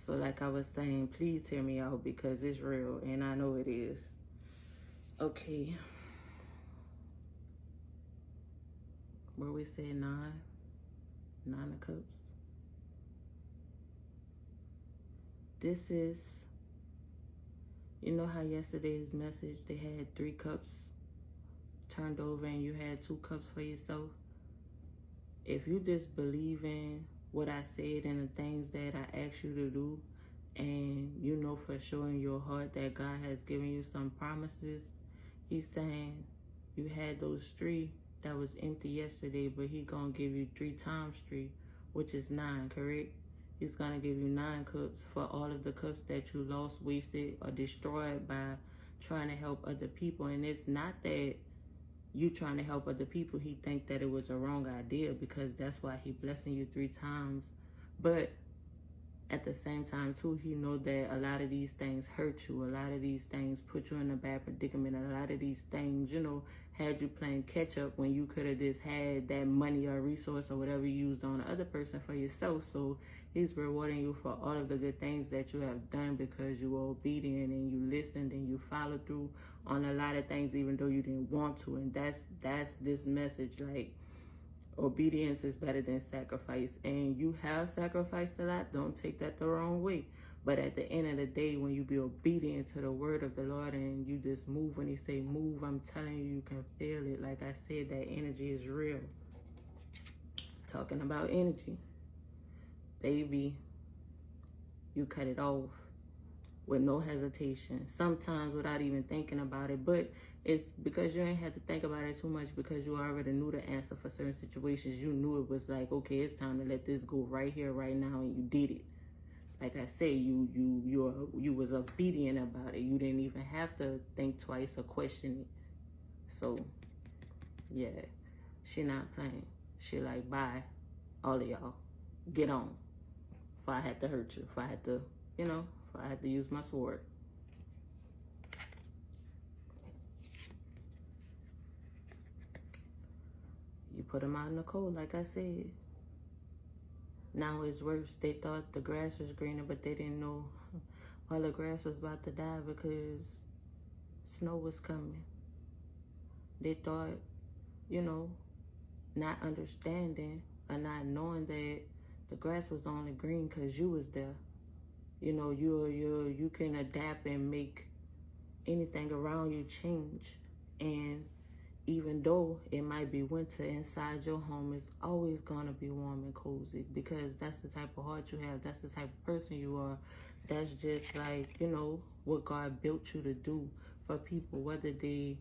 So like I was saying, please hear me out because it's real and I know it is. Okay. Where we say nine of cups. This is, you know how yesterday's message, they had 3 cups turned over and you had 2 cups for yourself? If you just believe in what I said and the things that I asked you to do, and you know for sure in your heart that God has given you some promises, he's saying you had those 3 that was empty yesterday, but he gonna give you 3 times 3, which is 9, correct? He's gonna give you 9 cups for all of the cups that you lost, wasted, or destroyed by trying to help other people. And it's not that you trying to help other people, he think that it was a wrong idea, because that's why he blessing you 3 times. But at the same time too, he know that a lot of these things hurt you, a lot of these things put you in a bad predicament, a lot of these things, you know, had you playing catch up when you could have just had that money or resource or whatever you used on the other person for yourself. So he's rewarding you for all of the good things that you have done because you were obedient and you listened and you followed through on a lot of things even though you didn't want to. And that's this message, like, obedience is better than sacrifice. And you have sacrificed a lot, don't take that the wrong way. But at the end of the day, when you be obedient to the word of the Lord and you just move when he say move, I'm telling you, you can feel it. Like I said, that energy is real. Talking about energy, baby, you cut it off with no hesitation, sometimes without even thinking about it. But it's because you ain't had to think about it too much, because you already knew the answer for certain situations. You knew it was like, okay, it's time to let this go right here, right now, and you did it. Like I say, you was obedient about it. You didn't even have to think twice or question it. So, yeah, she not playing. She like, bye, all of y'all, get on. If I had to hurt you, if I had to, you know, if I had to use my sword. You put them out in the cold, like I said. Now it's worse. They thought the grass was greener, but they didn't know all the grass was about to die because snow was coming. They thought, you know, not understanding or not knowing that the grass was only green because you was there. You know, you can adapt and make anything around you change. And even though it might be winter inside your home, it's always going to be warm and cozy, because that's the type of heart you have. That's the type of person you are. That's just like, you know, what God built you to do for people, whether they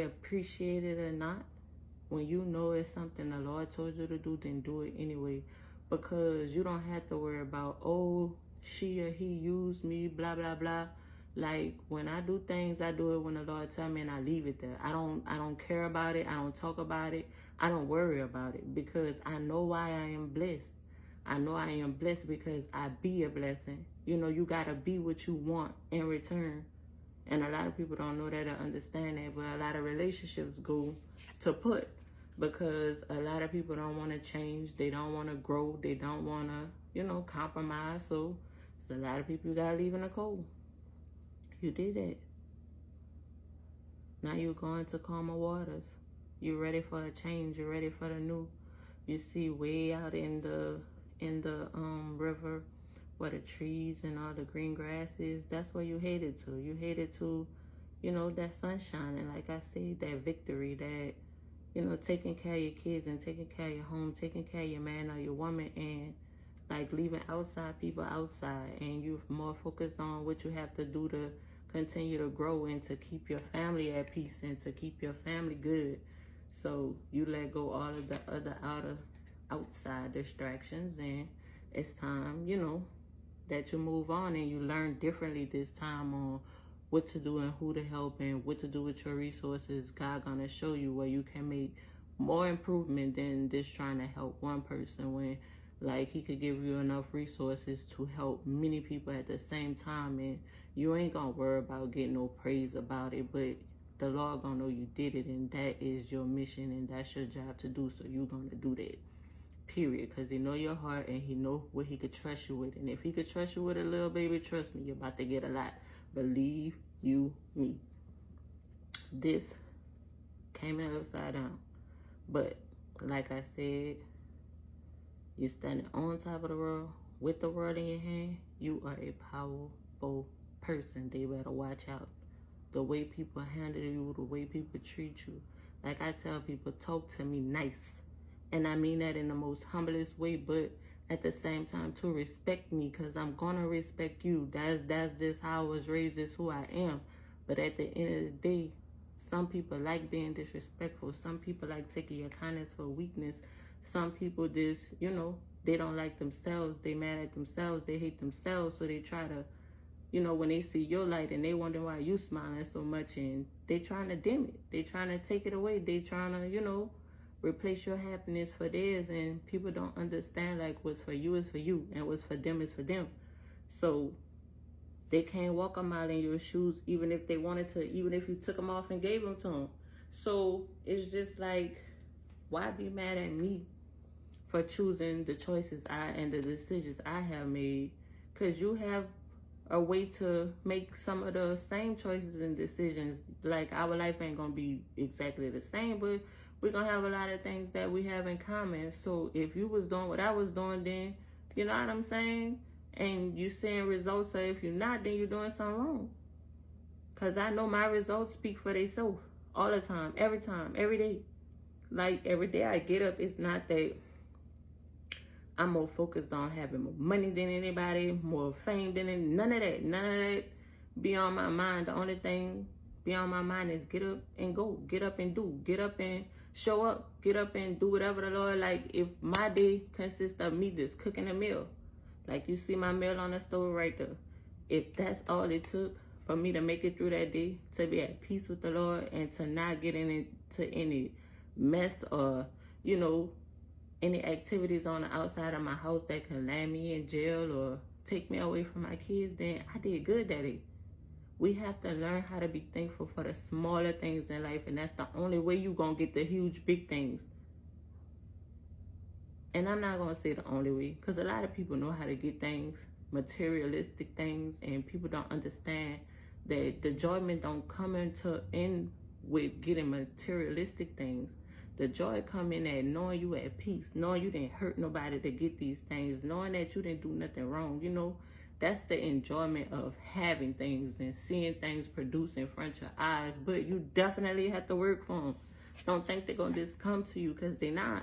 appreciate it or not. When you know it's something the Lord told you to do, then do it anyway, because you don't have to worry about, oh, she or he used me, blah, blah, blah. Like, when I do things, I do it when the Lord tell me, and I leave it there. I don't care about it. I don't talk about it. I don't worry about it, because I know why I am blessed. I know I am blessed because I be a blessing. You know, you got to be what you want in return. And a lot of people don't know that or understand that, but a lot of relationships go to put, because a lot of people don't want to change. They don't want to grow. They don't want to, you know, compromise. So it's a lot of people you got to leave in the cold. You did it. Now you're going to calmer waters. You're ready for a change. You're ready for the new. You see way out in the river where the trees and all the green grass is. That's where you headed to. You headed to, you know, that sunshine. And like I said, that victory, that, you know, taking care of your kids and taking care of your home, taking care of your man or your woman, and like leaving outside people outside, and you're more focused on what you have to do to continue to grow and to keep your family at peace and to keep your family good. So you let go all of the other outside distractions, and it's time, you know, that you move on and you learn differently this time on what to do and who to help and what to do with your resources. God gonna show you where you can make more improvement than just trying to help one person, when like he could give you enough resources to help many people at the same time, and you ain't gonna worry about getting no praise about it, but the Lord gonna know you did it, and that is your mission and that's your job to do, so you gonna do that. period, because he know your heart and he know what he could trust you with. And if he could trust you with a little baby, trust me, you're about to get a lot. Believe you me. This came in upside down. But like I said, you're standing on top of the world with the world in your hand. You are a powerful person. They better watch out. The way people handle you, the way people treat you. Like I tell people, talk to me nice. And I mean that in the most humblest way, but at the same time to respect me, because I'm gonna respect you. That's just how I was raised, is who I am. But at the end of the day, some people like being disrespectful. Some people like taking your kindness for weakness. Some people just, they don't like themselves. They mad at themselves. They hate themselves. So they try to, when they see your light and they wonder why you smiling so much, and they trying to dim it. They trying to take it away. They trying to, replace your happiness for theirs. And people don't understand, like, what's for you is for you and what's for them is for them. So they can't walk a mile in your shoes, even if they wanted to, even if you took them off and gave them to them. So it's just like, why be mad at me for choosing the choices and the decisions I have made? Because you have a way to make some of the same choices and decisions. Like, our life ain't going to be exactly the same, but we're going to have a lot of things that we have in common. So if you was doing what I was doing then, you know what I'm saying? And you seeing results, or if you're not, then you're doing something wrong. Because I know my results speak for themselves all the time, every day. Like, every day I get up, it's not that I'm more focused on having more money than anybody, more fame than anybody. None of that be on my mind. The only thing be on my mind is get up and go. Get up and do. Get up and show up. Get up and do whatever the Lord, like, if my day consists of me just cooking a meal, like you see my meal on the stove right there, if that's all it took for me to make it through that day, to be at peace with the Lord and to not get into any mess or, any activities on the outside of my house that can land me in jail or take me away from my kids, then I did good that day. We have to learn how to be thankful for the smaller things in life, and that's the only way you're going to get the huge, big things. And I'm not going to say the only way, because a lot of people know how to get things, materialistic things, and people don't understand that the enjoyment don't come in with getting materialistic things. The joy come in at knowing you at peace, knowing you didn't hurt nobody to get these things, knowing that you didn't do nothing wrong. That's the enjoyment of having things and seeing things produce in front of your eyes. But you definitely have to work for them. Don't think they're going to just come to you, because they're not.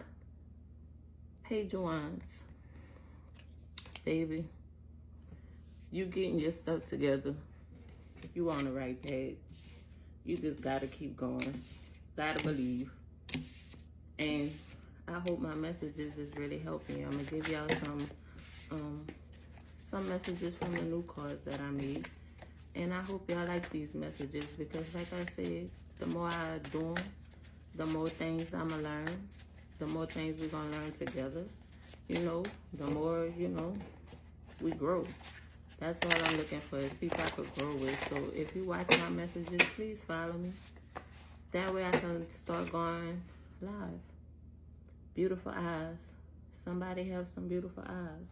Hey, Joannes, baby, you getting your stuff together. You on the right path. You just got to keep going. Got to believe. And I hope my messages is really helping you. I'm going to give y'all some messages from the new cards that I made. And I hope y'all like these messages, because like I said, the more I do them, the more things I'm going to learn. The more things we're going to learn together. The more, we grow. That's all I'm looking for, is people I could grow with. So if you watch my messages, please follow me. That way I can start going live. Beautiful eyes. Somebody have some beautiful eyes.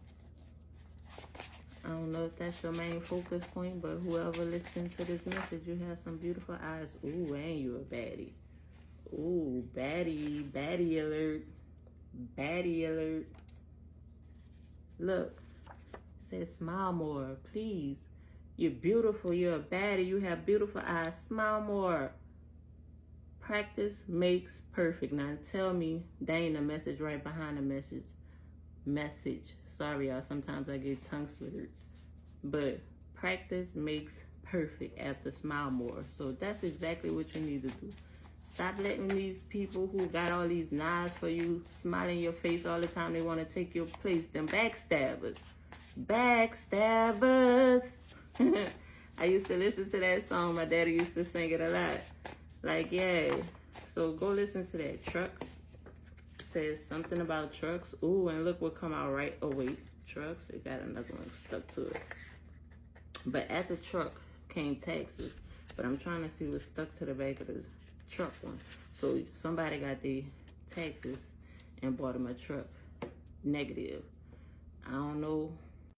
I don't know if that's your main focus point, but whoever listens to this message, you have some beautiful eyes. Ooh, and you a baddie. Ooh, baddie alert. Baddie alert. Look, it says smile more, please. You're beautiful, you're a baddie, you have beautiful eyes. Smile more. Practice makes perfect. Now tell me that ain't a message right behind the message. Sorry, y'all, sometimes I get tongue slurred. But practice makes perfect after smile more. So that's exactly what you need to do. Stop letting these people who got all these knives for you smile in your face all the time. They want to take your place. Them backstabbers. Backstabbers. I used to listen to that song. My daddy used to sing it a lot. Like, yeah. So go listen to that. Truck. Says something about trucks. Ooh, and look what come out right. Oh, wait. Trucks. It got another one stuck to it. But at the truck came taxes. But I'm trying to see what's stuck to the back of the truck one. So somebody got the taxes and bought him a truck. negative. I don't know